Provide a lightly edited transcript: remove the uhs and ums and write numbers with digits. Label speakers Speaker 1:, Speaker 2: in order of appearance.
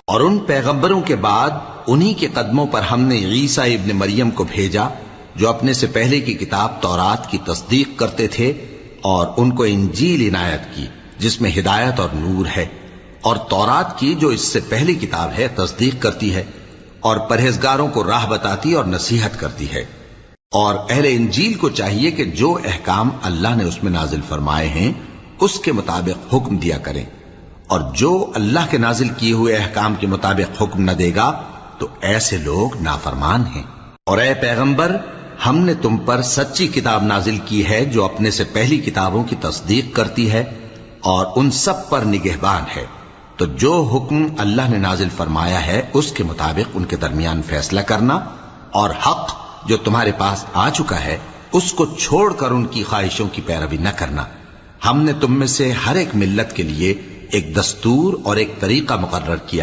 Speaker 1: اور ان پیغمبروں کے بعد انہی کے قدموں پر ہم نے عیسیٰ ابن مریم کو بھیجا جو اپنے سے پہلے کی کتاب تورات کی تصدیق کرتے تھے، اور ان کو انجیل عنایت کی جس میں ہدایت اور نور ہے، اور تورات کی جو اس سے پہلی کتاب ہے تصدیق کرتی ہے اور پرہیزگاروں کو راہ بتاتی اور نصیحت کرتی ہے۔ اور اہل انجیل کو چاہیے کہ جو احکام اللہ نے اس میں نازل فرمائے ہیں اس کے مطابق حکم دیا کریں، اور جو اللہ کے نازل کیے ہوئے احکام کے مطابق حکم نہ دے گا تو ایسے لوگ نافرمان ہیں۔ اور اے پیغمبر، ہم نے تم پر سچی کتاب نازل کی ہے جو اپنے سے پہلی کتابوں کی تصدیق کرتی ہے اور ان سب پر نگہبان ہے، تو جو حکم اللہ نے نازل فرمایا ہے اس کے مطابق ان کے درمیان فیصلہ کرنا، اور حق جو تمہارے پاس آ چکا ہے اس کو چھوڑ کر ان کی خواہشوں کی پیروی نہ کرنا۔ ہم نے تم میں سے ہر ایک ملت کے لیے ایک دستور اور ایک طریقہ مقرر کیا ہے۔